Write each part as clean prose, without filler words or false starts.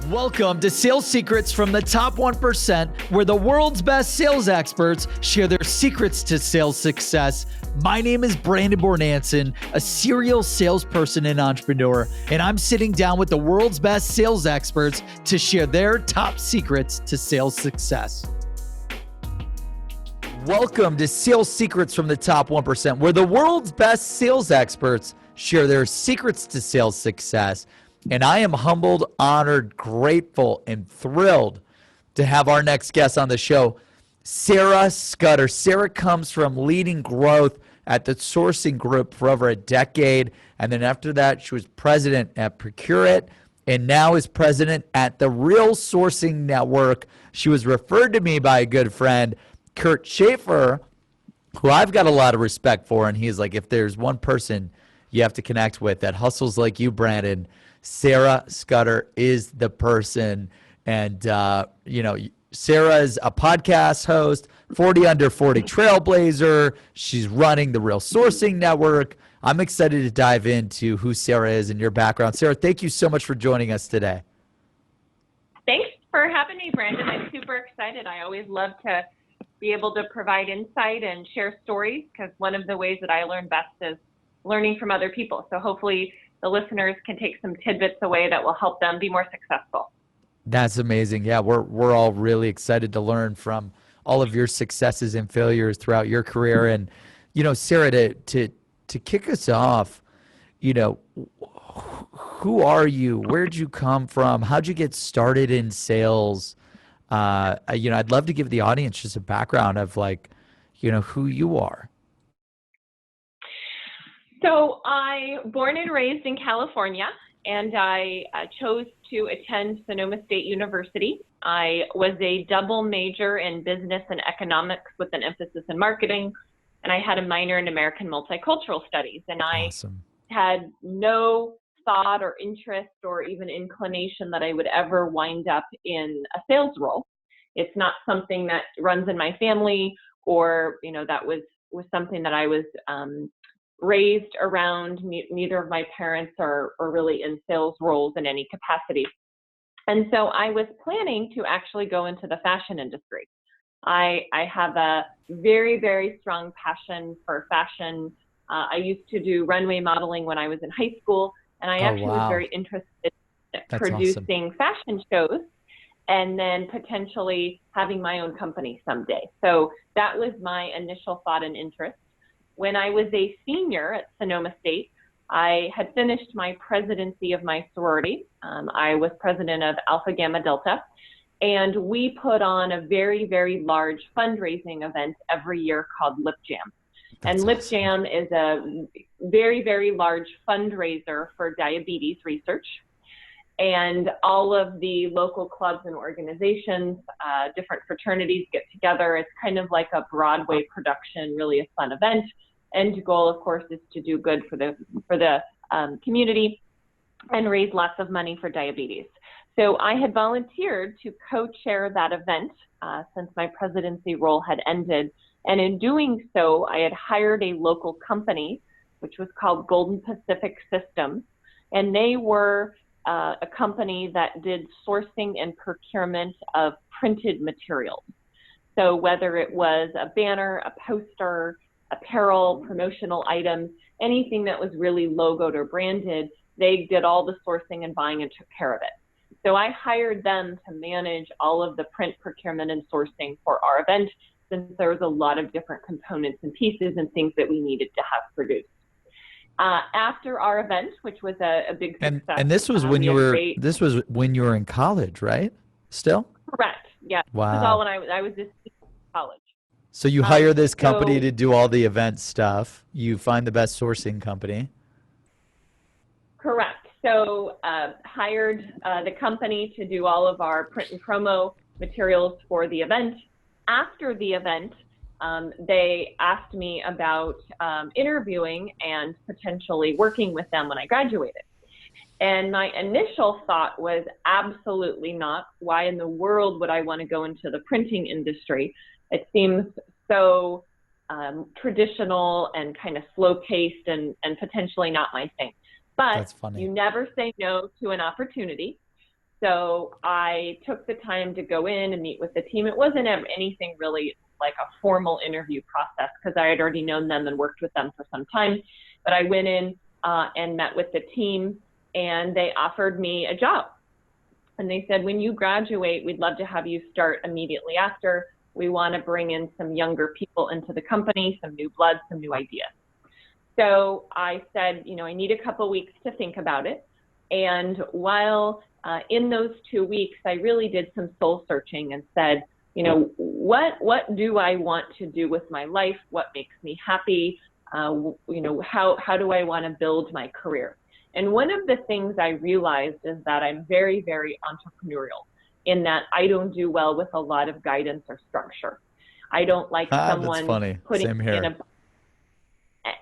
Welcome to Sales Secrets from the Top 1%, where the world's best sales experts share their secrets to sales success. My name is Brandon Bornancin, a serial salesperson and entrepreneur, and I'm sitting down with the world's best sales experts to share their top secrets to sales success. Welcome to Sales Secrets from the Top 1%, where the world's best sales experts share their secrets to sales success. And I am humbled, honored, grateful, and thrilled to have our next guest on the show, Ceres Scudder. Sarah comes from leading growth at the Sourcing Group for over a decade. And then after that, she was president at Procure It, and now is president at the Real Sourcing Network. She was referred to me by a good friend, Kurt Schaefer, who I've got a lot of respect for. And he's like, if there's one person you have to connect with that hustles like you, Brandon, Ceres Scudder is the person. And, Sarah is a podcast host, 40 Under 40 Trailblazer. She's running the Real Sourcing Network. I'm excited to dive into who Sarah is and your background. Sarah, thank you so much for joining us today. Thanks for having me, Brandon. I'm super excited. I always love to be able to provide insight and share stories, because one of the ways that I learn best is learning from other people. So hopefully the listeners can take some tidbits away that will help them be more successful. That's amazing. Yeah, we're all really excited to learn from all of your successes and failures throughout your career. And, Sarah, to kick us off, who are you? Where'd you come from? How'd you get started in sales? I'd love to give the audience just a background of who you are. So I born and raised in California, and I chose to attend Sonoma State University. I was a double major in business and economics with an emphasis in marketing, and I had a minor in American multicultural studies. And I had no thought or interest or even inclination that I would ever wind up in a sales role. It's not something that runs in my family, or that was something that I was raised around. Neither of my parents are really in sales roles in any capacity. And so I was planning to actually go into the fashion industry. I have a very, very strong passion for fashion. I used to do runway modeling when I was in high school, and I was very interested in producing fashion shows and then potentially having my own company someday. So that was my initial thought and interest. When I was a senior at Sonoma State, I had finished my presidency of my sorority. I was president of Alpha Gamma Delta, and we put on a very, very large fundraising event every year called Lip Jam. And Lip Jam is a very, very large fundraiser for diabetes research. And all of the local clubs and organizations, different fraternities get together. It's kind of like a Broadway production, really a fun event. End goal, of course, is to do good for the community and raise lots of money for diabetes. So I had volunteered to co-chair that event since my presidency role had ended. And in doing so, I had hired a local company, which was called Golden Pacific Systems. And they were a company that did sourcing and procurement of printed materials. So whether it was a banner, a poster, apparel, promotional items, anything that was really logoed or branded, they did all the sourcing and buying and took care of it. So I hired them to manage all of the print procurement and sourcing for our event, since there was a lot of different components and pieces and things that we needed to have produced. After our event, which was a big success. And this was when you were in college, right? Still? Correct. Yeah. Wow. This was all when I was in college. So you hire this company to do all the event stuff. You find the best sourcing company. Correct. So hired the company to do all of our print and promo materials for the event. After the event, they asked me about interviewing and potentially working with them when I graduated. And my initial thought was absolutely not. Why in the world would I want to go into the printing industry? It seems so traditional and kind of slow-paced and potentially not my thing. But you never say no to an opportunity. So I took the time to go in and meet with the team. It wasn't anything really like a formal interview process because I had already known them and worked with them for some time. But I went in and met with the team, and they offered me a job. And they said, when you graduate, we'd love to have you start immediately after. We want to bring in some younger people into the company, some new blood, some new ideas. So I said, you know, I need a couple weeks to think about it. And while in those 2 weeks, I really did some soul searching and said, you know, what do I want to do with my life? What makes me happy? You know, how do I want to build my career? And one of the things I realized is that I'm very, very entrepreneurial in that I don't do well with a lot of guidance or structure. I don't like someone putting me in a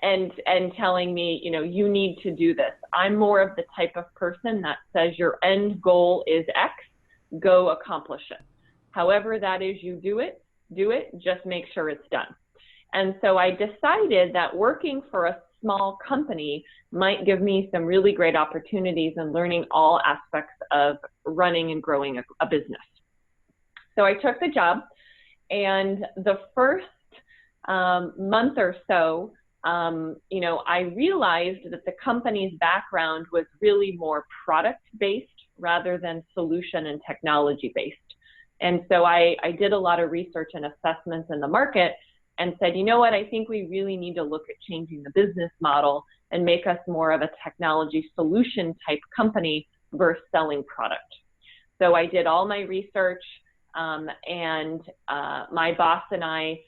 and telling me, you know, you need to do this. I'm more of the type of person that says your end goal is X, go accomplish it. However that is you do it, just make sure it's done. And so I decided that working for a small company might give me some really great opportunities in learning all aspects of running and growing a business. So I took the job, and the first month or so, you know, I realized that the company's background was really more product-based rather than solution and technology-based. And so I did a lot of research and assessments in the market and said, you know what, I think we really need to look at changing the business model and make us more of a technology solution type company versus selling product. So I did all my research, and my boss and I,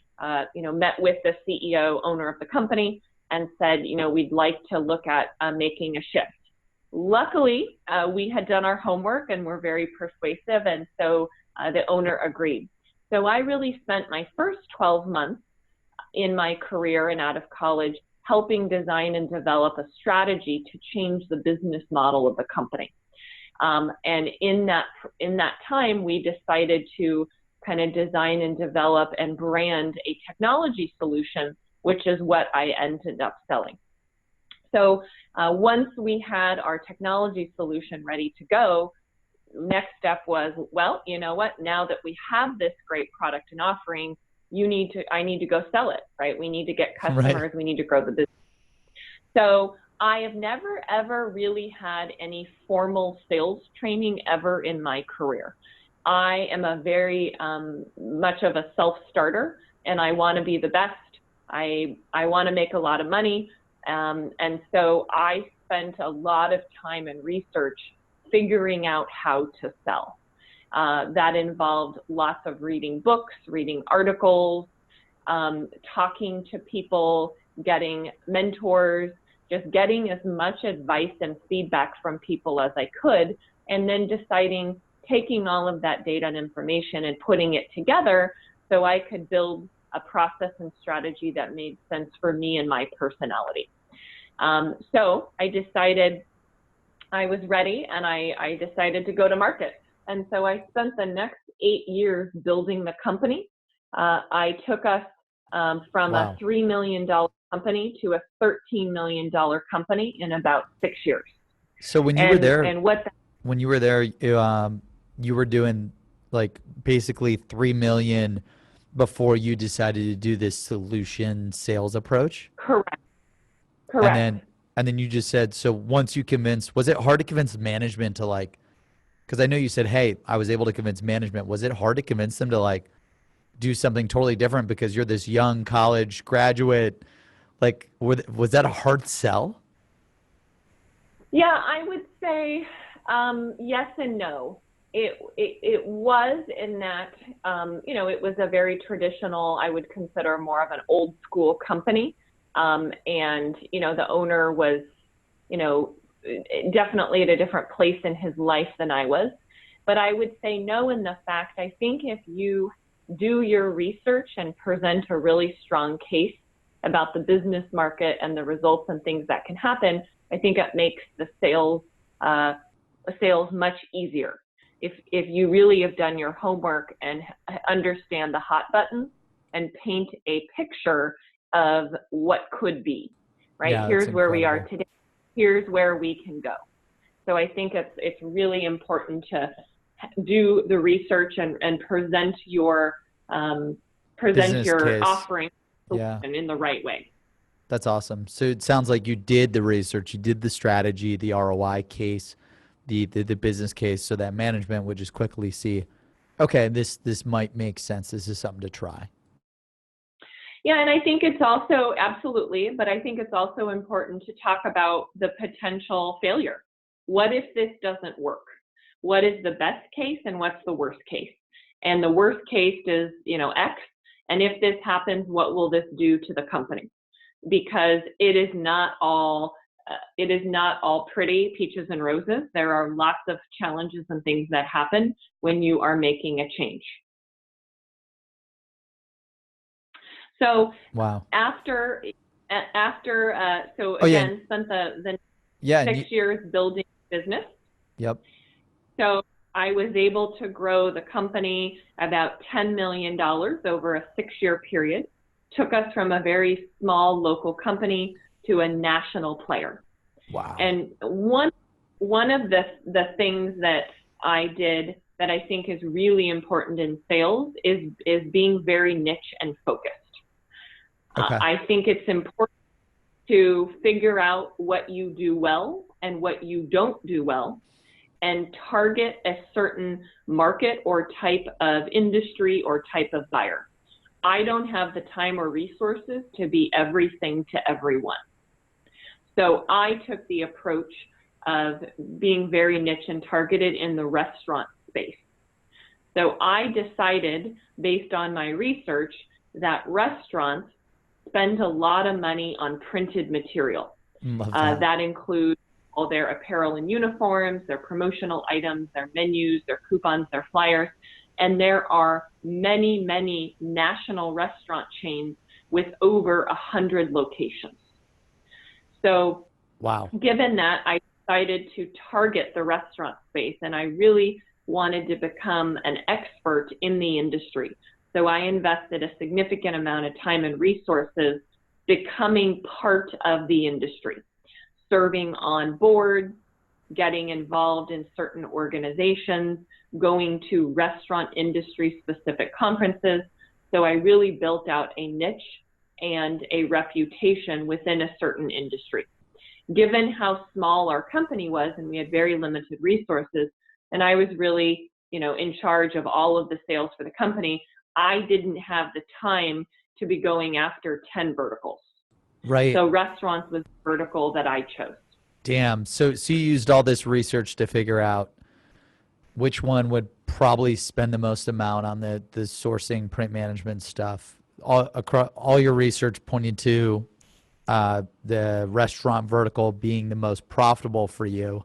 you know, met with the CEO, owner of the company, and said, you know, we'd like to look at making a shift. Luckily, we had done our homework and were very persuasive, and so the owner agreed. So I really spent my first 12 months in my career and out of college helping design and develop a strategy to change the business model of the company. And in that time, we decided to kind of design and develop and brand a technology solution, which is what I ended up selling. So once we had our technology solution ready to go, next step was, well, you know what, now that we have this great product and offering, I need to go sell it, right? We need to get customers, right. We need to grow the business. So I have never, ever really had any formal sales training ever in my career. I am a very much of a self-starter, and I want to be the best. I want to make a lot of money. And so I spent a lot of time and research figuring out how to sell. That involved lots of reading books, reading articles, talking to people, getting mentors, just getting as much advice and feedback from people as I could, and then deciding, taking all of that data and information and putting it together so I could build a process and strategy that made sense for me and my personality. So I decided I was ready, and I decided to go to market. And so I spent the next 8 years building the company. I took us from a $3 million company to a $13 million company in about 6 years. So when you were there, you were doing like basically 3 million before you decided to do this solution sales approach? Correct. And then you just said, so once you convinced, was it hard to convince management to like, because I know you said, hey, I was able to convince management. Was it hard to convince them to like do something totally different because you're this young college graduate? Like, was that a hard sell? Yeah, I would say yes and no. It was in that, you know, it was a very traditional, I would consider more of an old school company. And, you know, the owner was, you know, definitely at a different place in his life than I was. But I would say no in the fact, I think if you do your research and present a really strong case about the business market and the results and things that can happen, I think it makes the sales much easier. If you really have done your homework and understand the hot buttons and paint a picture of what could be, right? Yeah, here's where we are today. Here's where we can go. So I think it's really important to do the research and present your Business case. offering Yeah. in the right way. That's awesome. So it sounds like you did the research, you did the strategy, the ROI case, the business case, so that management would just quickly see, okay, this might make sense. This is something to try. Yeah, and I think it's also, absolutely, but I think it's also important to talk about the potential failure. What if this doesn't work? What is the best case and what's the worst case? And the worst case is, X. And if this happens, what will this do to the company? Because it is not all pretty peaches and roses. There are lots of challenges and things that happen when you are making a change. So wow. Spent the 6 years building business. Yep. So I was able to grow the company about $10 million over a 6-year period. Took us from a very small local company to a national player. Wow. And one of the things that I did that I think is really important in sales is being very niche and focused. Okay. I think it's important to figure out what you do well and what you don't do well, and target a certain market or type of industry or type of buyer. I don't have the time or resources to be everything to everyone. So I took the approach of being very niche and targeted in the restaurant space. So I decided, based on my research, that restaurants spend a lot of money on printed material. That includes all their apparel and uniforms, their promotional items, their menus, their coupons, their flyers. And there are many, many national restaurant chains with over 100 locations. So wow. Given that, I decided to target the restaurant space, and I really wanted to become an expert in the industry. So I invested a significant amount of time and resources becoming part of the industry, serving on boards, getting involved in certain organizations, going to restaurant industry specific conferences. So I really built out a niche and a reputation within a certain industry. Given how small our company was and we had very limited resources, and I was really, in charge of all of the sales for the company, I didn't have the time to be going after 10 verticals. Right. So restaurants was the vertical that I chose. Damn. So you used all this research to figure out which one would probably spend the most amount on the sourcing, print management stuff. All your research pointed to the restaurant vertical being the most profitable for you.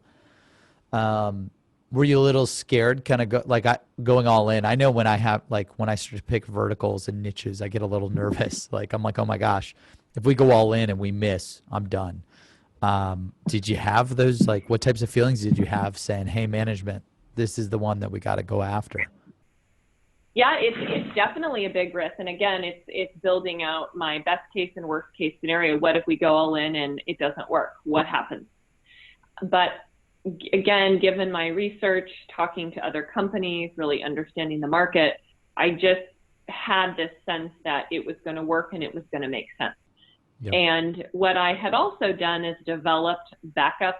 Were you a little scared, kind of going all in? I know when I start to pick verticals and niches, I get a little nervous. I'm like, oh my gosh, if we go all in and we miss, I'm done. Did you have those, what types of feelings did you have saying, hey, management, this is the one that we got to go after? Yeah, it's definitely a big risk. And again, it's building out my best case and worst case scenario. What if we go all in and it doesn't work? What happens? But again, given my research, talking to other companies, really understanding the market, I just had this sense that it was going to work and it was going to make sense. Yep. And what I had also done is developed backup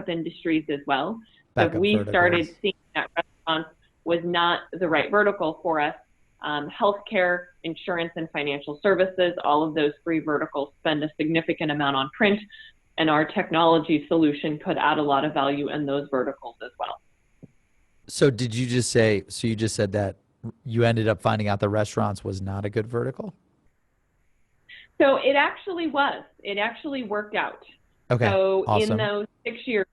industries as well. So if we started seeing that restaurants was not the right vertical for us, healthcare, insurance, and financial services, all of those 3 verticals spend a significant amount on print, and our technology solution could add a lot of value in those verticals as well. So you just said that you ended up finding out the restaurants was not a good vertical? So it actually was. It actually worked out. Okay. So awesome. In those 6 years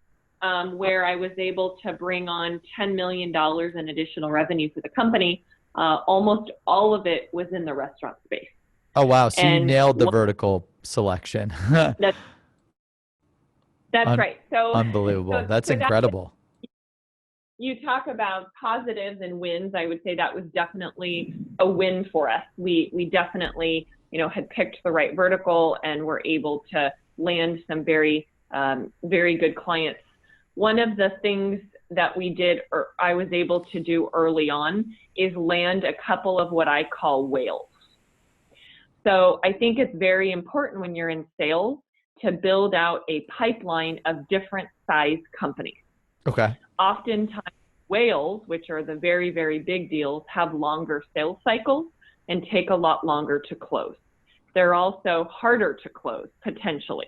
where I was able to bring on $10 million in additional revenue for the company, almost all of it was in the restaurant space. Oh, wow. So you nailed the vertical selection. That's right. So unbelievable. That's incredible. You talk about positives and wins. I would say that was definitely a win for us. We definitely, had picked the right vertical and were able to land some very, very good clients one of the things that we did, or I was able to do early on, is land a couple of what I call whales. So I think it's very important when you're in sales to build out a pipeline of different size companies. Okay. Oftentimes, whales, which are the very, very big deals, have longer sales cycles and take a lot longer to close. They're also harder to close, potentially.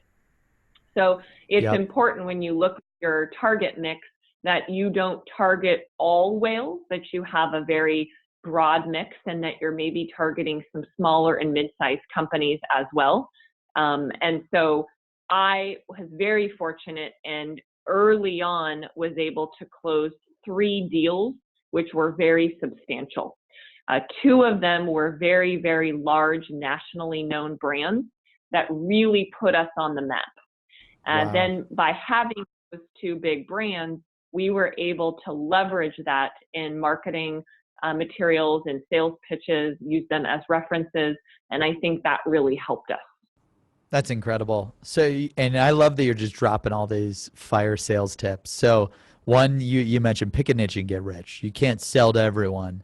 So it's important when you look at your target mix that you don't target all whales, that you have a very broad mix, and that you're maybe targeting some smaller and mid-sized companies as well. And so I was very fortunate, and early on was able to close 3 deals, which were very substantial. 2 of them were very, very large, nationally known brands that really put us on the map. And then by having those 2 big brands, we were able to leverage that in marketing materials and sales pitches, use them as references, and I think that really helped us. That's incredible. So, and I love that you're just dropping all these fire sales tips. So, one, you mentioned pick a niche and get rich. You can't sell to everyone.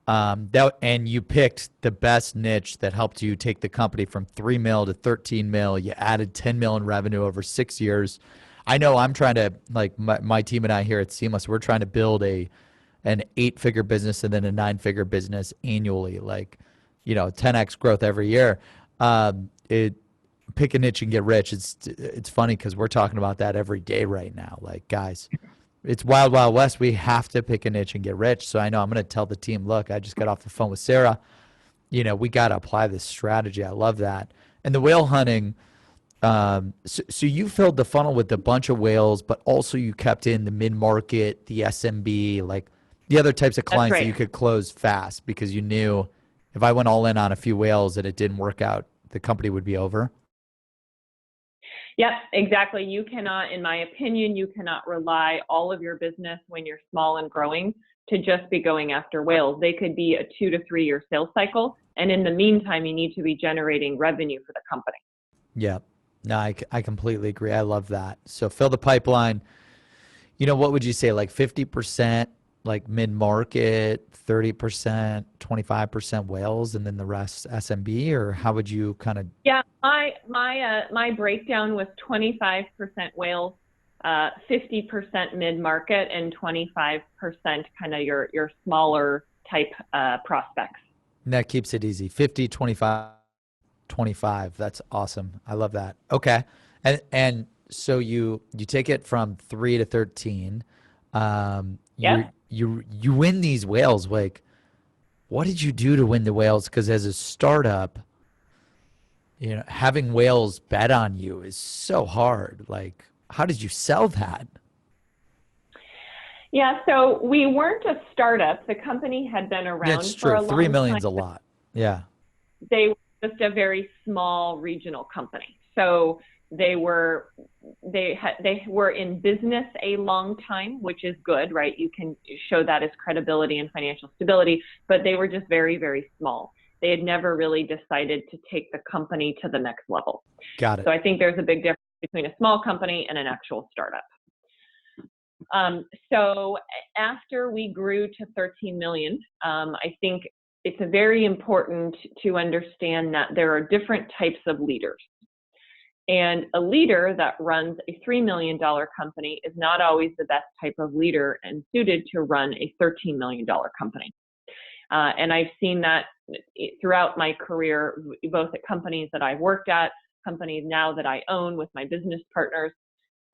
And you picked the best niche that helped you take the company from 3 mil to 13 mil. You added 10 mil in revenue over 6 years. I know I'm trying to, like my team and I here at Seamless, we're trying to build an 8-figure business and then a 9-figure business annually, like, 10x growth every year. Pick a niche and get rich. It's funny because we're talking about that every day right now. Like, guys, it's wild, wild west. We have to pick a niche and get rich. So I know I'm going to tell the team, look, I just got off the phone with Sarah. We got to apply this strategy. I love that. And the whale hunting, so you filled the funnel with a bunch of whales, but also you kept in the mid-market, the SMB, like the other types of clients that you could close fast, because you knew if I went all in on a few whales and it didn't work out, the company would be over. Yep, exactly. You cannot, in my opinion, you cannot rely all of your business when you're small and growing to just be going after whales. They could be a 2 to 3 year sales cycle. And in the meantime, you need to be generating revenue for the company. Yeah, no, I completely agree. I love that. So fill the pipeline. What would you say, like 50% like mid-market, 30%, 25% whales, and then the rest SMB, or how would you kind of? Yeah, my breakdown was 25% whales, 50% mid-market, and 25% kind of your smaller type prospects. And that keeps it easy. 50, 25, 25. That's awesome. I love that. Okay. And so you take it from 3 to 13. You win these whales. Like, what did you do to win the whales? Because as a startup, having whales bet on you is so hard. Like, how did you sell that? Yeah, so we weren't a startup. The company had been around for a long time. 3 million's a lot. Yeah. They were just a very small regional company. So they were in business a long time, which is good, right? You can show that as credibility and financial stability, but they were just very, very small. They had never really decided to take the company to the next level. Got it. So I think there's a big difference between a small company and an actual startup. So after we grew to 13 million, I think it's very important to understand that there are different types of leaders. And a leader that runs a $3 million company is not always the best type of leader and suited to run a $13 million company. And I've seen that throughout my career, both at companies that I've worked at, companies now that I own with my business partners,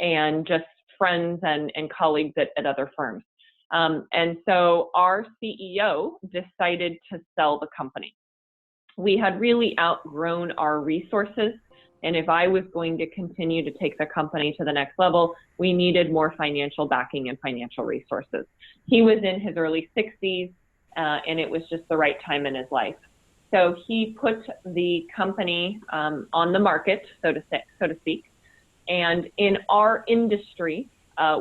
and just friends and colleagues at other firms. And so our CEO decided to sell the company. We had really outgrown our resources. And if I was going to continue to take the company to the next level, we needed more financial backing and financial resources. He was in his early 60s, and it was just the right time in his life. So he put the company on the market, so to speak. And in our industry,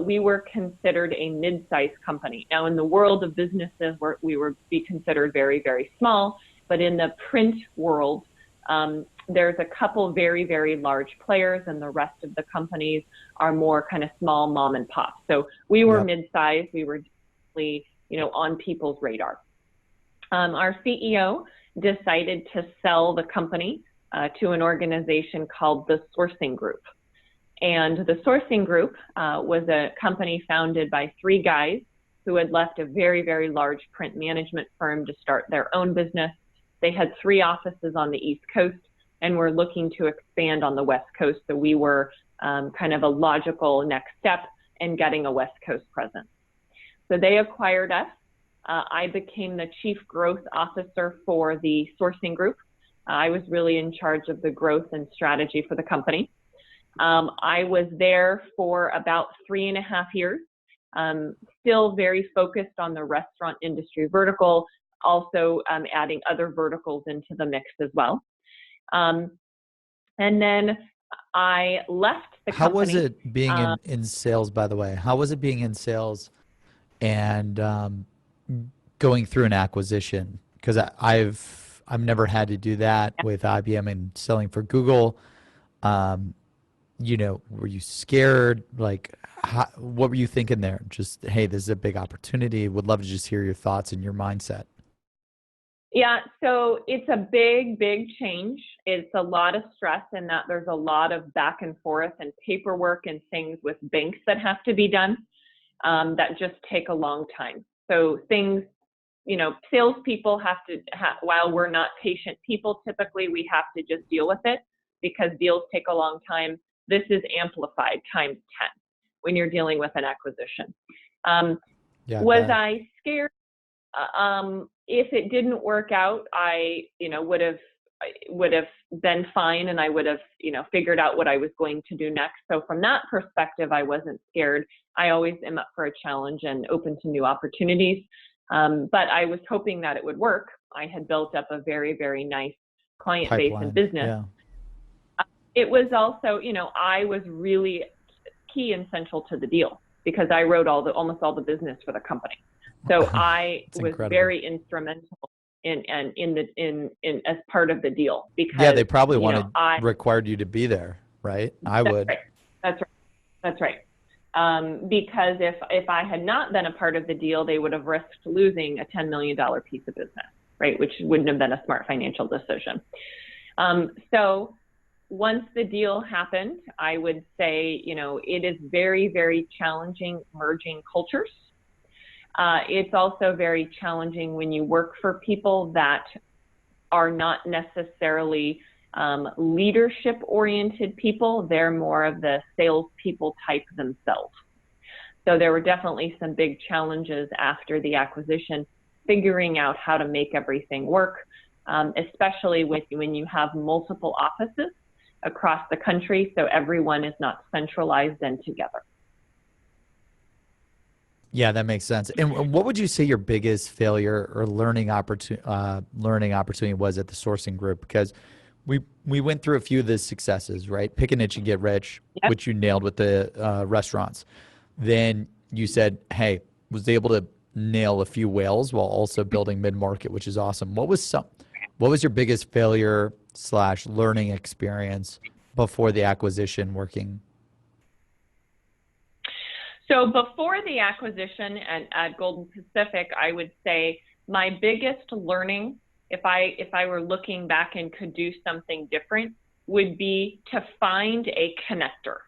we were considered a mid-sized company. Now, in the world of businesses, we would be considered very, very small. But in the print world, there's a couple very, very large players, and the rest of the companies are more kind of small mom and pop. So we were mid-sized. We were definitely, on people's radar. Our CEO decided to sell the company to an organization called the Sourcing Group. And the Sourcing Group was a company founded by three guys who had left a very, very large print management firm to start their own business. They had 3 offices on the East Coast and were looking to expand on the West Coast. So we were kind of a logical next step in getting a West Coast presence. So they acquired us. I became the Chief Growth Officer for the Sourcing Group. I was really in charge of the growth and strategy for the company. I was there for about 3.5 years, still very focused on the restaurant industry vertical, also adding other verticals into the mix as well. And then I left the company. How was it being in sales, by the way? How was it being in sales and going through an acquisition? Because I've never had to do that with IBM and selling for Google. Were you scared? Like, what were you thinking there? Just, hey, this is a big opportunity. Would love to just hear your thoughts and your mindset. Yeah, so it's a big, big change. It's a lot of stress in that there's a lot of back and forth and paperwork and things with banks that have to be done that just take a long time. So things, salespeople have to, while we're not patient people, typically we have to just deal with it because deals take a long time. This is amplified times 10 when you're dealing with an acquisition. Was I scared? If it didn't work out, I, would have been fine, and I would have, figured out what I was going to do next. So from that perspective, I wasn't scared. I always am up for a challenge and open to new opportunities. But I was hoping that it would work. I had built up a very, very nice client base and business. Yeah. It was also, I was really key and central to the deal because I wrote almost all the business for the company. So I was very instrumental in as part of the deal because they probably required you to be there, right? I would. Right. That's right. Because if I had not been a part of the deal, they would have risked losing a $10 million piece of business, right? Which wouldn't have been a smart financial decision. So once the deal happened, I would say, it is very, very challenging merging cultures. It's also very challenging when you work for people that are not necessarily leadership-oriented people. They're more of the salespeople type themselves. So there were definitely some big challenges after the acquisition, figuring out how to make everything work, especially when you have multiple offices across the country, so everyone is not centralized and together. Yeah, that makes sense. And what would you say your biggest failure or learning opportunity was at the Sourcing Group? Because we went through a few of the successes, right? Pick a niche and get rich, which you nailed with the restaurants. Then you said, hey, was able to nail a few whales while also building mid-market, which is awesome. What was your biggest failure / learning experience before the acquisition working? So before the acquisition at Golden Pacific, I would say my biggest learning, if I were looking back and could do something different, would be to find a connector.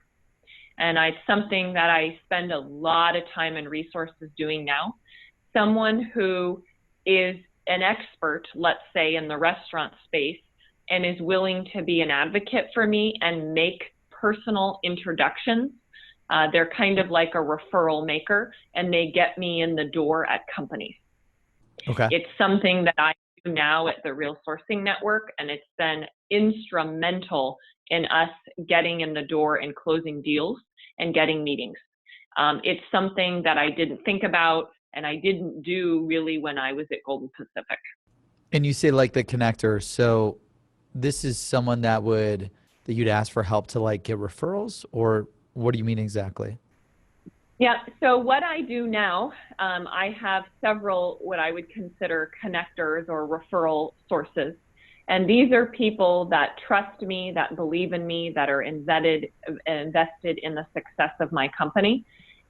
And it's something that I spend a lot of time and resources doing now. Someone who is an expert, let's say, in the restaurant space and is willing to be an advocate for me and make personal introductions. They're kind of like a referral maker, and they get me in the door at companies. Okay. It's something that I do now at the Real Sourcing Network, and it's been instrumental in us getting in the door and closing deals and getting meetings. It's something that I didn't think about and I didn't do really when I was at Golden Pacific. And you say like the connector, so this is someone that you'd ask for help to like get referrals, or what do you mean exactly? Yeah, so what I do now, I have several what I would consider connectors or referral sources. And these are people that trust me, that believe in me, that are invested in the success of my company.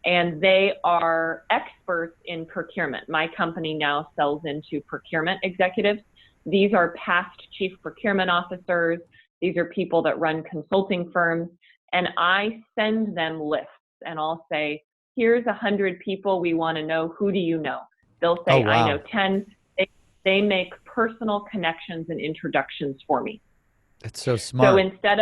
And they are experts in procurement. My company now sells into procurement executives. These are past chief procurement officers. These are people that run consulting firms. And I send them lists and I'll say, here's 100 people we want to know. Who do you know? They'll say, Oh, wow. I know 10. They make personal connections and introductions for me. That's so smart. So instead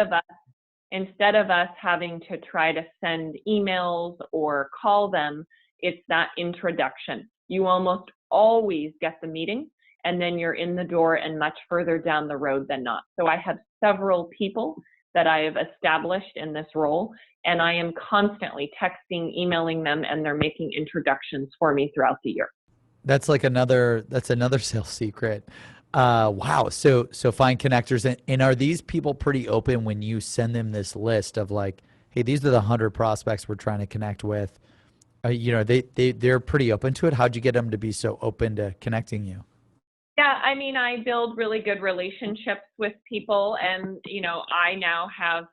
of us having to try to send emails or call them, it's that introduction. You almost always get the meeting, and then you're in the door and much further down the road than not. So I have several people that I have established in this role, and I am constantly texting, emailing them, and they're making introductions for me throughout the year. That's another sales secret. Wow. So find connectors, and are these people pretty open when you send them this list of like, hey, these are the 100 prospects we're trying to connect with? They're pretty open to it. How'd you get them to be so open to connecting you? Yeah, I mean, I build really good relationships with people, and I now have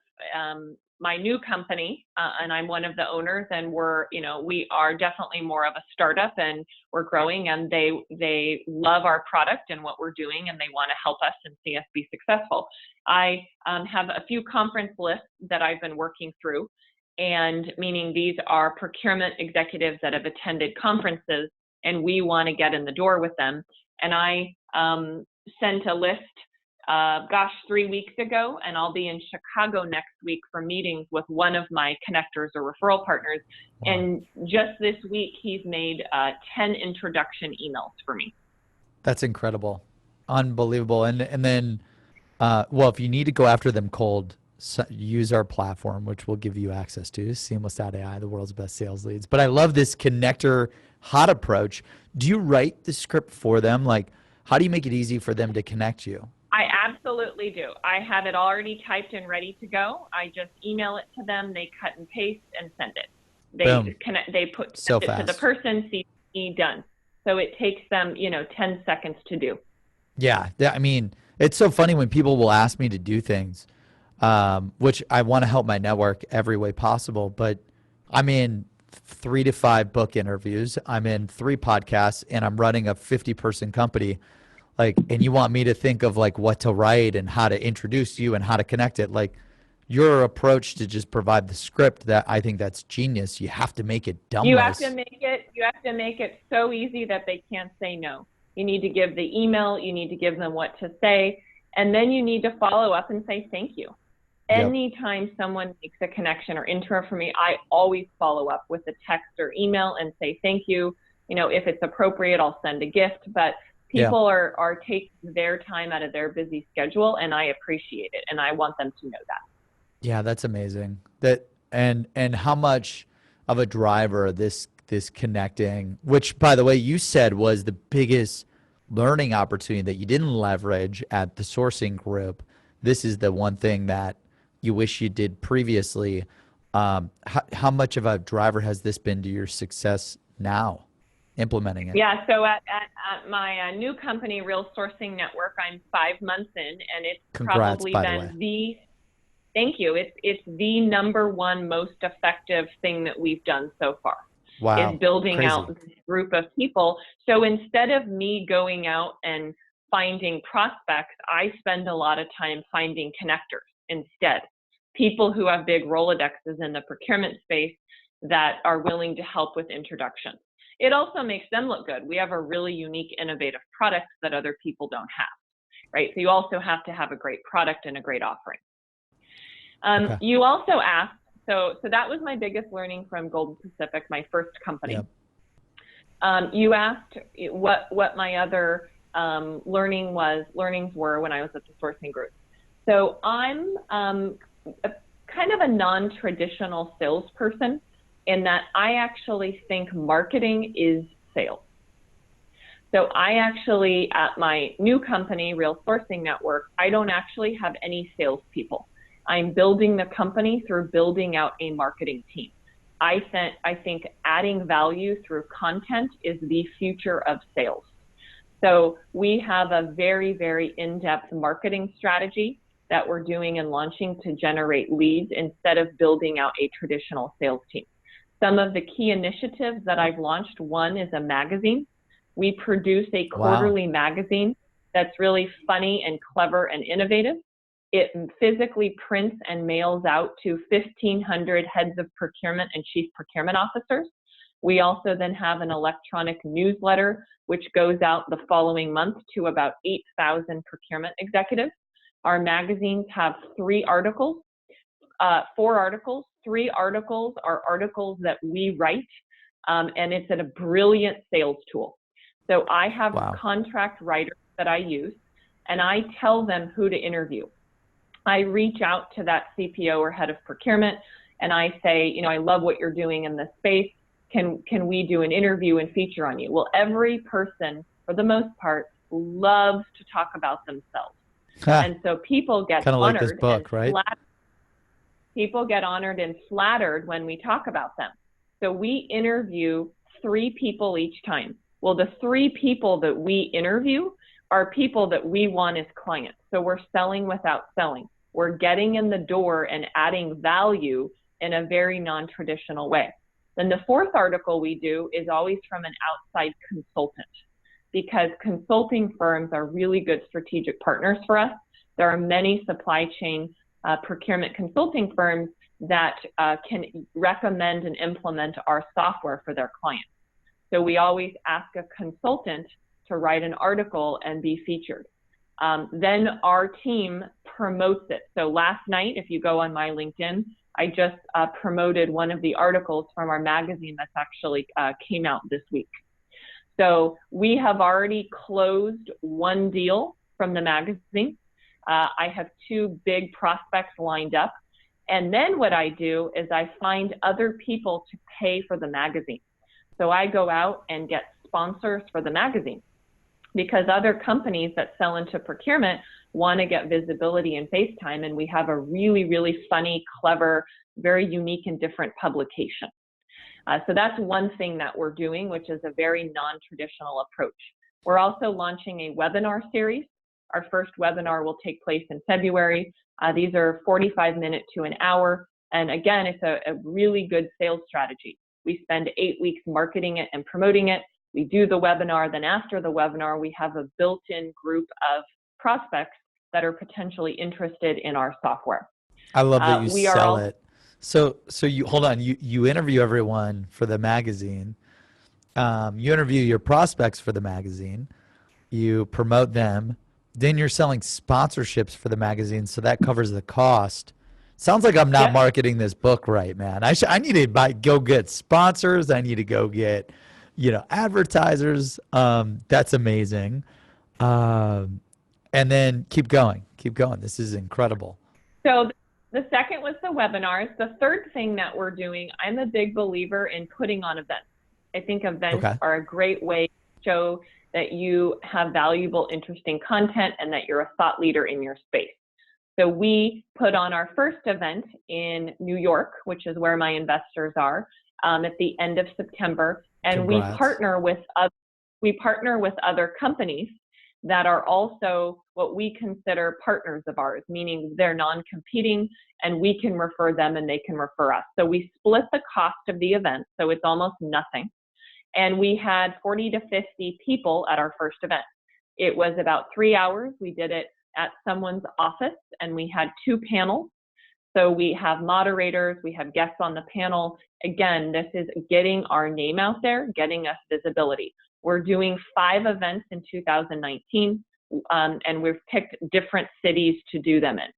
my new company, and I'm one of the owners, and we are definitely more of a startup, and we're growing, and they love our product and what we're doing, and they want to help us and see us be successful. I have a few conference lists that I've been working through, and meaning these are procurement executives that have attended conferences, and we want to get in the door with them. And I sent a list 3 weeks ago, and I'll be in Chicago next week for meetings with one of my connectors or referral partners. Wow. And just this week, he's made 10 introduction emails for me. That's incredible. Unbelievable. And then, if you need to go after them cold, use our platform, which will give you access to seamless.ai, the world's best sales leads. But I love this connector hot approach. Do you write the script for them? Like, how do you make it easy for them to connect you? I absolutely do. I have it already typed and ready to go. I just email it to them. They cut and paste and send it. They put so it fast to the person, CC, done. So it takes them, 10 seconds to do. Yeah. I mean, it's so funny when people will ask me to do things, which I want to help my network every way possible. But I'm in 3 to 5 book interviews. I'm in 3 podcasts, and I'm running a 50-person company. And you want me to think of what to write and how to introduce you and how to connect it. Your approach to just provide the script, that I think that's genius. You have to make it dumb. You have to make it so easy that they can't say no. You need to give the email, you need to give them what to say, and then you need to follow up and say thank you. Yep. Anytime someone makes a connection or intro for me, I always follow up with a text or email and say thank you. If it's appropriate, I'll send a gift, but people are taking their time out of their busy schedule, and I appreciate it, and I want them to know that. Yeah, that's amazing. And how much of a driver this connecting, which, by the way, you said was the biggest learning opportunity that you didn't leverage at the sourcing group. This is the one thing that you wish you did previously. How much of a driver has this been to your success now, implementing it? Yeah, so at my new company, Real Sourcing Network, I'm 5 months in, and it's probably been thank you. It's the number one most effective thing that we've done so far. Wow. Is building out this group of people. So instead of me going out and finding prospects, I spend a lot of time finding connectors instead. People who have big Rolodexes in the procurement space that are willing to help with introductions. It also makes them look good. We have a really unique, innovative product that other people don't have, right? So you also have to have a great product and a great offering. Okay. You also asked, so that was my biggest learning from Golden Pacific, my first company. Yep. You asked what my other learnings were when I was at the sourcing group. So I'm kind of a non-traditional salesperson in that I actually think marketing is sales. So I actually, at my new company, Real Sourcing Network, I don't actually have any salespeople. I'm building the company through building out a marketing team. I think adding value through content is the future of sales. So we have a very, very in-depth marketing strategy that we're doing and launching to generate leads instead of building out a traditional sales team. Some of the key initiatives that I've launched, one is a magazine. We produce a quarterly magazine that's really funny and clever and innovative. It physically prints and mails out to 1,500 heads of procurement and chief procurement officers. We also then have an electronic newsletter, which goes out the following month to about 8,000 procurement executives. Our magazines have 4 articles. 3 articles are articles that we write, and it's a brilliant sales tool. So I have contract writers that I use, and I tell them who to interview. I reach out to that CPO or head of procurement, and I say, you know, I love what you're doing in this space. Can we do an interview and feature on you? Well, every person, for the most part, loves to talk about themselves. And so people get kind of honored like this book, right? People get honored and flattered when we talk about them. So we interview 3 people each time. Well, the 3 people that we interview are people that we want as clients. So we're selling without selling. We're getting in the door and adding value in a very non-traditional way. Then the 4th article we do is always from an outside consultant, because consulting firms are really good strategic partners for us. There are many supply chain procurement consulting firms that can recommend and implement our software for their clients. So we always ask a consultant to write an article and be featured. Then our team promotes it. So last night, if you go on my LinkedIn, I just promoted one of the articles from our magazine that's actually came out this week. So we have already closed 1 deal from the magazine. I have 2 big prospects lined up. And then what I do is I find other people to pay for the magazine. So I go out and get sponsors for the magazine, because other companies that sell into procurement want to get visibility in FaceTime, and we have a really, really funny, clever, very unique and different publication. So that's one thing that we're doing, which is a very non-traditional approach. We're also launching a webinar series. Our first webinar will take place in February. These are 45-minute to an hour. And again, it's a really good sales strategy. We spend 8 weeks marketing it and promoting it. We do the webinar. Then after the webinar, we have a built-in group of prospects that are potentially interested in our software. I love that you sell it. So you hold on. You interview everyone for the magazine. You interview your prospects for the magazine. You promote them. Then you're selling sponsorships for the magazine, so that covers the cost. Sounds like I'm not marketing this book right, man. I need to go get sponsors. I need to go get, advertisers. That's amazing. And then keep going. Keep going. This is incredible. So the second was the webinars. The third thing that we're doing, I'm a big believer in putting on events. I think events are a great way to show that you have valuable, interesting content and that you're a thought leader in your space. So we put on our first event in New York, which is where my investors are, at the end of September. And we partner with other companies that are also what we consider partners of ours, meaning they're non-competing and we can refer them and they can refer us. So we split the cost of the event, so it's almost nothing. And we had 40 to 50 people at our first event. It was about 3 hours. We did it at someone's office, and we had 2 panels. So we have moderators, we have guests on the panel. Again, this is getting our name out there, getting us visibility. We're doing 5 events in 2019, and we've picked different cities to do them in.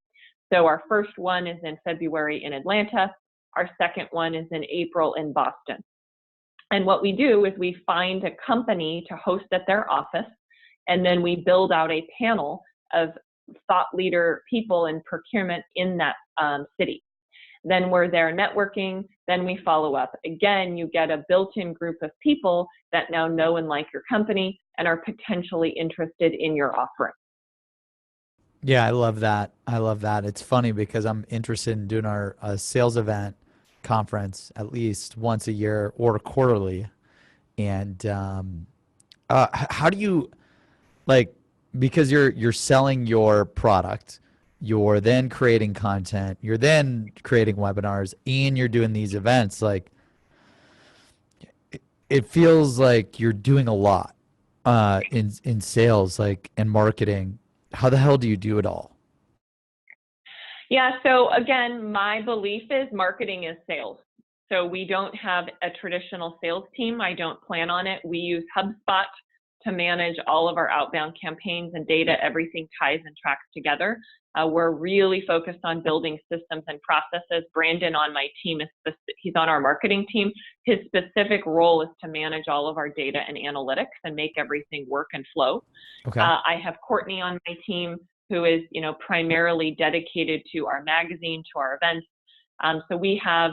So our first one is in February in Atlanta. Our second one is in April in Boston. And what we do is we find a company to host at their office, and then we build out a panel of thought leader people in procurement in that city. Then we're there networking, then we follow up. Again, you get a built-in group of people that now know and like your company and are potentially interested in your offering. Yeah, I love that. I love that. It's funny because I'm interested in doing our sales event conference at least once a year or quarterly. And how do you like, because you're selling your product, you're then creating content, you're then creating webinars, and you're doing these events, like it feels like you're doing a lot in sales, like, and marketing. How the hell do you do it all? Yeah, so again, my belief is marketing is sales. So we don't have a traditional sales team. I don't plan on it. We use HubSpot to manage all of our outbound campaigns and data. Everything ties and tracks together. We're really focused on building systems and processes. Brandon on my team, he's on our marketing team. His specific role is to manage all of our data and analytics and make everything work and flow. Okay. I have Courtney on my team, who is, primarily dedicated to our magazine, to our events. So we have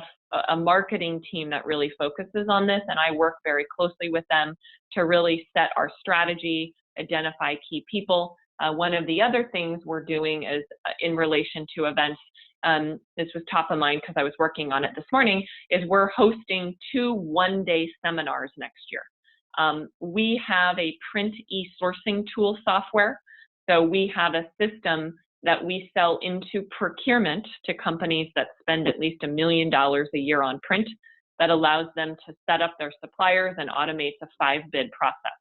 a marketing team that really focuses on this, and I work very closely with them to really set our strategy, identify key people. One of the other things we're doing is in relation to events, this was top of mind because I was working on it this morning, is we're hosting 2 one-day seminars next year. We have a print e-sourcing tool software. So we have a system that we sell into procurement to companies that spend at least $1 million a year on print, that allows them to set up their suppliers and automates a 5-bid process.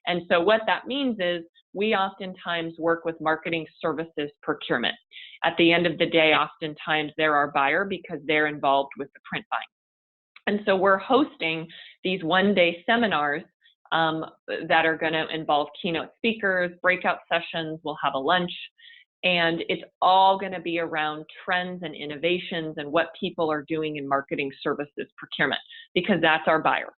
And so what that means is we oftentimes work with marketing services procurement. At the end of the day, oftentimes they're our buyer because they're involved with the print buying. And so we're hosting these one-day seminars that are going to involve keynote speakers, breakout sessions, we'll have a lunch, and it's all going to be around trends and innovations and what people are doing in marketing services procurement, because that's our buyer.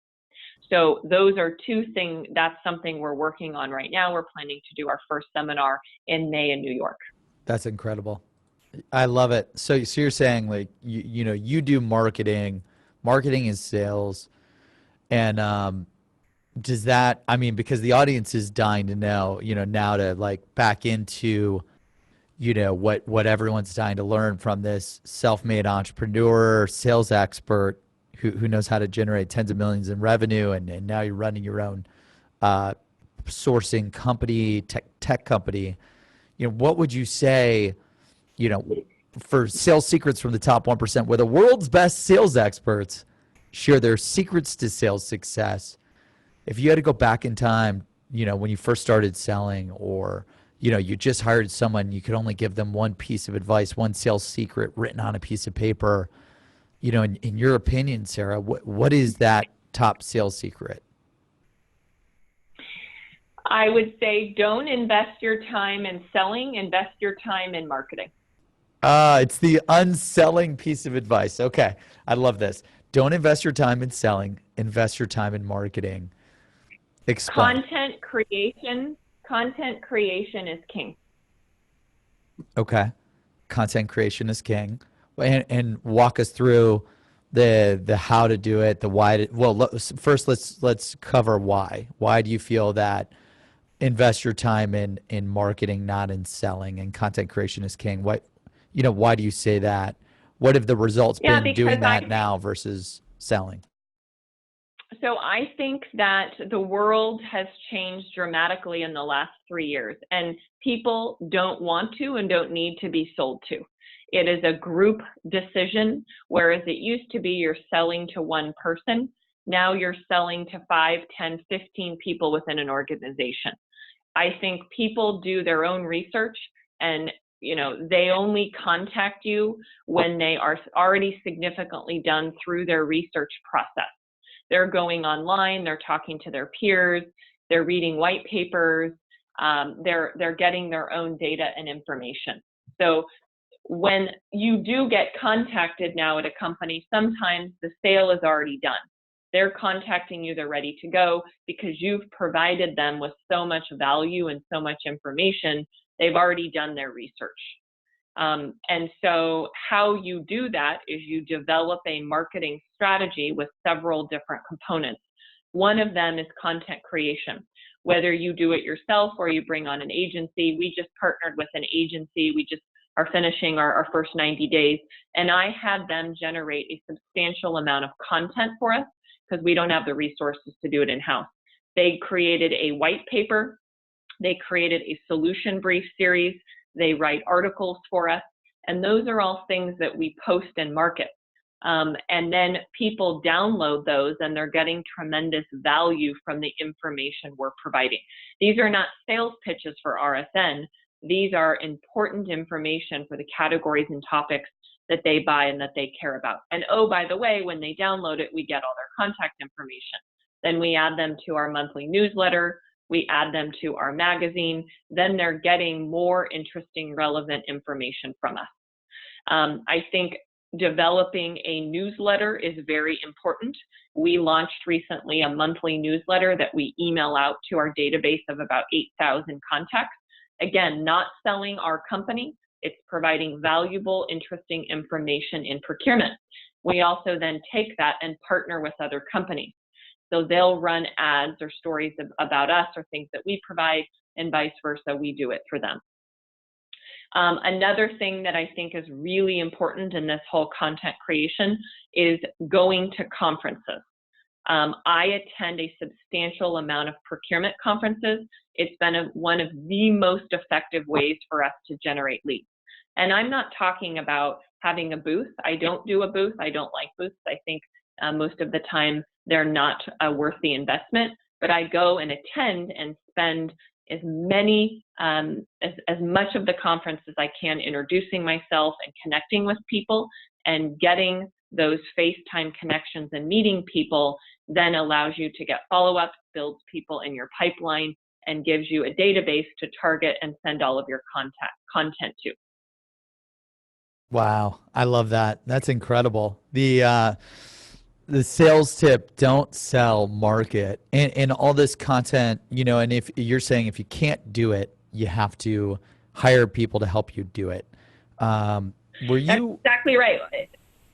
So those are 2 things, that's something we're working on right now. We're planning to do our first seminar in May in New York. That's incredible. I love it. So you're saying, like, you do marketing is sales, and does that, I mean, because the audience is dying to know, now to, like, back into, what everyone's dying to learn from this self-made entrepreneur, sales expert who knows how to generate tens of millions in revenue, and now you're running your own sourcing company, tech company. What would you say, for sales secrets from the top 1%, where the world's best sales experts share their secrets to sales success? If you had to go back in time, when you first started selling, or, you just hired someone, you could only give them one piece of advice, one sales secret written on a piece of paper, in your opinion, Sarah, what is that top sales secret? I would say don't invest your time in selling, invest your time in marketing. It's the unselling piece of advice. Okay. I love this. Don't invest your time in selling, invest your time in marketing. Explain. Content creation is king. Okay. Content creation is king. And walk us through the how to do it, the why. First let's cover why. Why do you feel that invest your time in marketing, not in selling, and content creation is king? Why do you say that? What have the results been doing that now versus selling? So I think that the world has changed dramatically in the last 3 years, and people don't want to and don't need to be sold to. It is a group decision, whereas it used to be you're selling to one person. Now you're selling to 5, 10, 15 people within an organization. I think people do their own research, and they only contact you when they are already significantly done through their research process. They're going online, they're talking to their peers, they're reading white papers, they're getting their own data and information. So when you do get contacted now at a company, sometimes the sale is already done. They're contacting you, they're ready to go because you've provided them with so much value and so much information. They've already done their research. And so how you do that is you develop a marketing strategy with several different components. One of them is content creation. Whether you do it yourself or you bring on an agency, we just partnered with an agency. We just are finishing our first 90 days, and I had them generate a substantial amount of content for us because we don't have the resources to do it in-house. They created a white paper They created a solution brief series. They write articles for us. And those are all things that we post and market. And then people download those and they're getting tremendous value from the information we're providing. These are not sales pitches for RSN. These are important information for the categories and topics that they buy and that they care about. And oh, by the way, when they download it, we get all their contact information. Then we add them to our monthly newsletter. We add them to our magazine. Then they're getting more interesting, relevant information from us. I think developing a newsletter is very important. We launched recently a monthly newsletter that we email out to our database of about 8,000 contacts. Again, not selling our company, it's providing valuable, interesting information in procurement. We also then take that and partner with other companies. So they'll run ads or stories about us or things that we provide, and vice versa, we do it for them. Another thing that I think is really important in this whole content creation is going to conferences. I attend a substantial amount of procurement conferences. It's been one of the most effective ways for us to generate leads. And I'm not talking about having a booth. I don't do a booth. I don't like booths. I think most of the time they're not worth the investment, but I go and attend and spend as much of the conference as I can introducing myself and connecting with people, and getting those FaceTime connections and meeting people then allows you to get follow-up, builds people in your pipeline, and gives you a database to target and send all of your content to. Wow, I love that. That's incredible. The sales tip, don't sell, market. And all this content, and if you're saying if you can't do it, you have to hire people to help you do it. Were you? That's exactly right.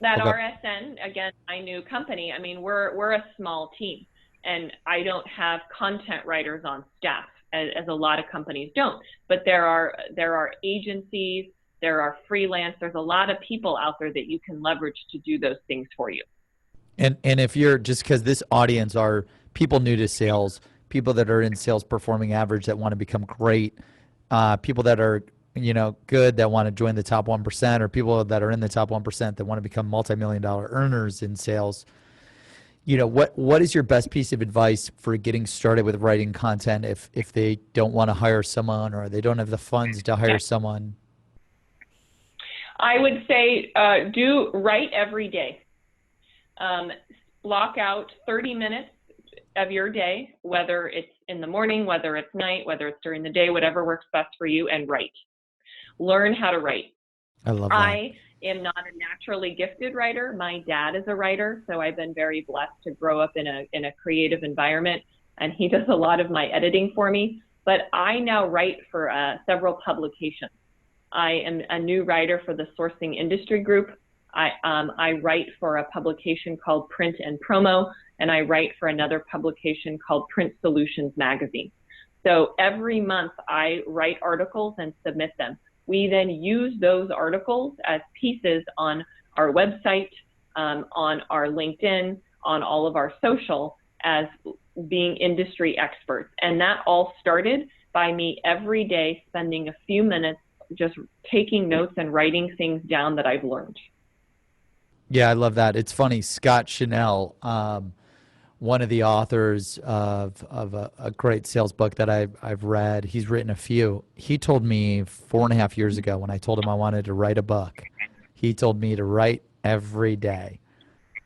That Okay. RSN, again, my new company, I mean, we're a small team, and I don't have content writers on staff, as a lot of companies don't. But there are agencies, there are freelance, there's a lot of people out there that you can leverage to do those things for you. And if you're, just because this audience are people new to sales, people that are in sales performing average that want to become great, people that are good that want to join the top 1%, or people that are in the top 1% that want to become multi-million-dollar earners in sales. What is your best piece of advice for getting started with writing content if they don't want to hire someone, or they don't have the funds to hire someone? I would say do write every day. Block out 30 minutes of your day, whether it's in the morning, whether it's night, whether it's during the day, whatever works best for you, and write. Learn how to write. I love that. I am not a naturally gifted writer. My dad is a writer, so I've been very blessed to grow up in a creative environment, and he does a lot of my editing for me. But I now write for several publications. I am a new writer for the Sourcing Industry Group. I write for a publication called Print and Promo, and I write for another publication called Print Solutions Magazine. So every month I write articles and submit them. We then use those articles as pieces on our website, on our LinkedIn, on all of our social, as being industry experts. And that all started by me every day spending a few minutes just taking notes and writing things down that I've learned. Yeah, I love that. It's funny, Scott Chanel, one of the authors of a great sales book that I've read, he's written a few. He told me 4.5 years ago, when I told him I wanted to write a book, he told me to write every day.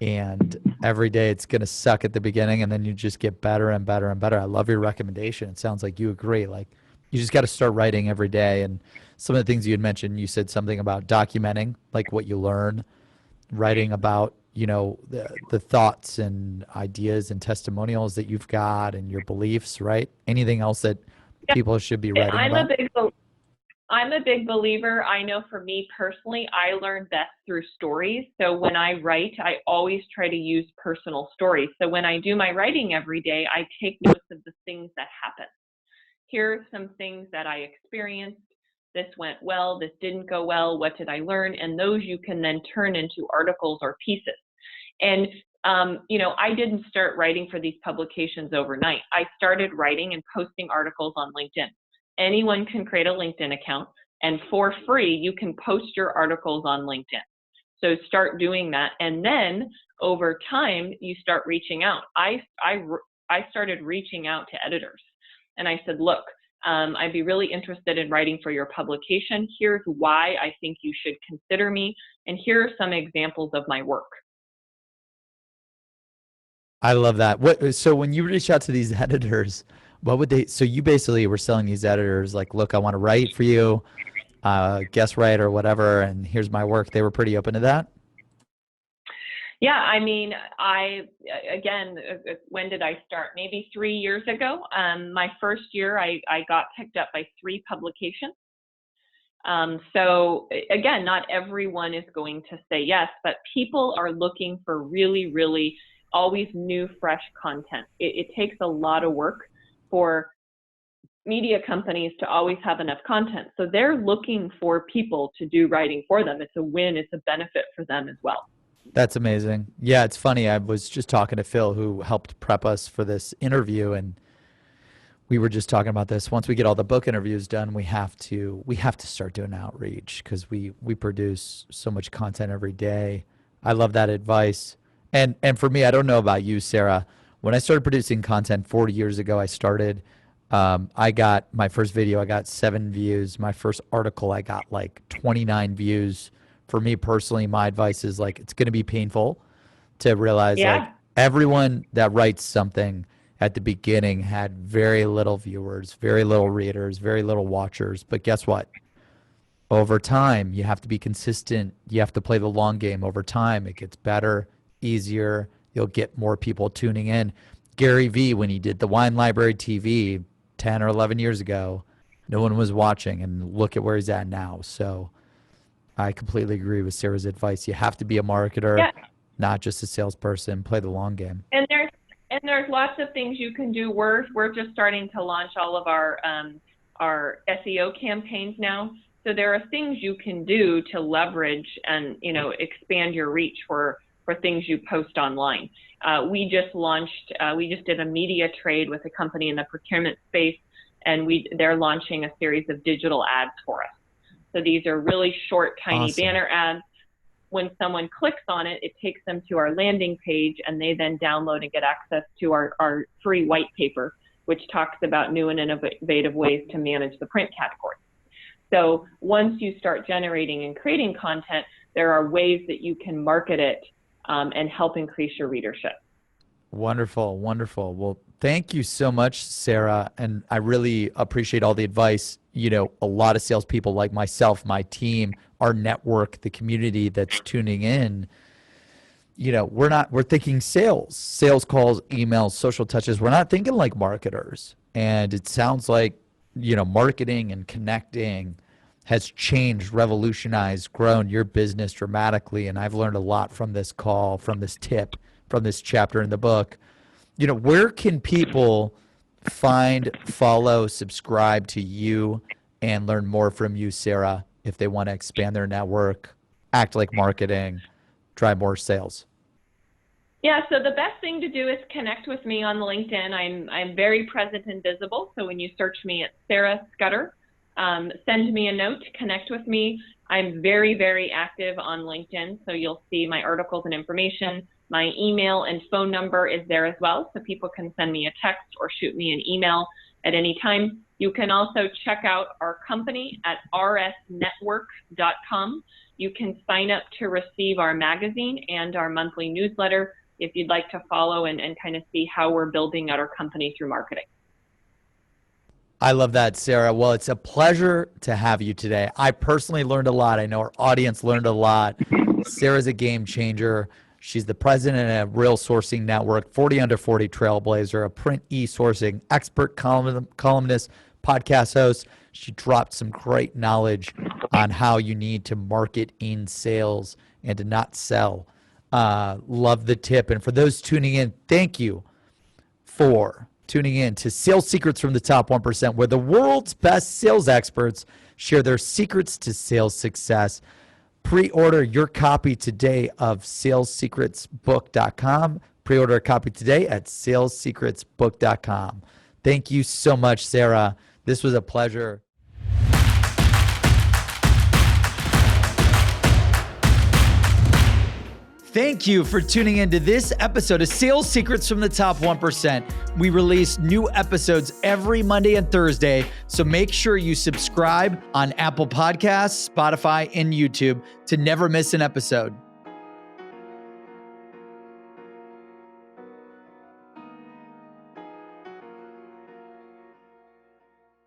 And every day it's going to suck at the beginning, and then you just get better and better and better. I love your recommendation. It sounds like you agree. Like, you just got to start writing every day. And some of the things you had mentioned, you said something about documenting, like what you learn, writing about, the thoughts and ideas and testimonials that you've got and your beliefs, right? Anything else that people should be writing about? I'm a big believer. I know for me personally, I learn best through stories. So when I write, I always try to use personal stories. So when I do my writing every day, I take notes of the things that happen. Here are some things that I experienced. This went well, this didn't go well, what did I learn? And those you can then turn into articles or pieces. And, I didn't start writing for these publications overnight. I started writing and posting articles on LinkedIn. anyone can create a LinkedIn account, and for free, you can post your articles on LinkedIn. So start doing that. And then over time, you start reaching out. I started reaching out to editors. And I said, look, I'd be really interested in writing for your publication. Here's why I think you should consider me. And here are some examples of my work. I love that. So when you reach out to these editors, what would they, so you basically were selling these editors like, look, I want to write for you, guest write or whatever, and here's my work. They were pretty open to that? Yeah, I mean, again, when did I start? Maybe 3 years ago. My first year, I got picked up by 3 publications. So again, not everyone is going to say yes, but people are looking for really, really always new, fresh content. It takes a lot of work for media companies to always have enough content. So they're looking for people to do writing for them. It's a win. It's a benefit for them as well. That's amazing. Yeah, it's funny. I was just talking to Phil, who helped prep us for this interview, and we were just talking about this. Once we get all the book interviews done, we have to start doing outreach because we produce so much content every day. I love that advice. And for me, I don't know about you, Sarah. When I started producing content 40 years ago, I got my first video, I got 7 views. My first article, I got like 29 views. For me personally, my advice is like, it's going to be painful to realize like everyone that writes something at the beginning had very little viewers, very little readers, very little watchers. But guess what? Over time, you have to be consistent. You have to play the long game. Over time, it gets better, easier. You'll get more people tuning in. Gary Vee, when he did the Wine Library TV 10 or 11 years ago, no one was watching, and look at where he's at now. So I completely agree with Sarah's advice. You have to be a marketer, not just a salesperson. Play the long game. And there's lots of things you can do. We're just starting to launch all of our SEO campaigns now. So there are things you can do to leverage and expand your reach for things you post online. We just did a media trade with a company in the procurement space, and they're launching a series of digital ads for us. So these are really short, tiny banner ads. When someone clicks on it, it takes them to our landing page, and they then download and get access to our free white paper, which talks about new and innovative ways to manage the print category. So once you start generating and creating content, there are ways that you can market it and help increase your readership. Wonderful, wonderful. Well, thank you so much, Sarah. And I really appreciate all the advice. A lot of salespeople like myself, my team, our network, the community that's tuning in, we're thinking sales calls, emails, social touches. We're not thinking like marketers. And it sounds like, marketing and connecting has changed, revolutionized, grown your business dramatically. And I've learned a lot from this call, from this tip, from this chapter in the book. Where can people find, follow, subscribe to you and learn more from you, Sarah, if they want to expand their network, act like marketing, drive more sales? Yeah, so the best thing to do is connect with me on LinkedIn. I'm very present and visible. So when you search me, it's Sarah Scudder. Send me a note, connect with me. I'm very, very active on LinkedIn, so you'll see my articles and information. My email and phone number is there as well, so people can send me a text or shoot me an email at any time. You can also check out our company at rsnetwork.com. You can sign up to receive our magazine and our monthly newsletter if you'd like to follow and kind of see how we're building out our company through marketing. I love that, Sarah. Well, it's a pleasure to have you today. I personally learned a lot. I know our audience learned a lot. Sarah's a game changer. She's the president of Real Sourcing Network, 40 Under 40 Trailblazer, a print e-sourcing expert, columnist, podcast host. She dropped some great knowledge on how you need to market in sales and to not sell. Love the tip. And for those tuning in, thank you for tuning in to Sales Secrets from the Top 1%, where the world's best sales experts share their secrets to sales success. Pre-order your copy today of salessecretsbook.com. Pre-order a copy today at salessecretsbook.com. Thank you so much, Sarah. This was a pleasure. Thank you for tuning into this episode of Sales Secrets from the Top 1%. We release new episodes every Monday and Thursday, so make sure you subscribe on Apple Podcasts, Spotify, and YouTube to never miss an episode.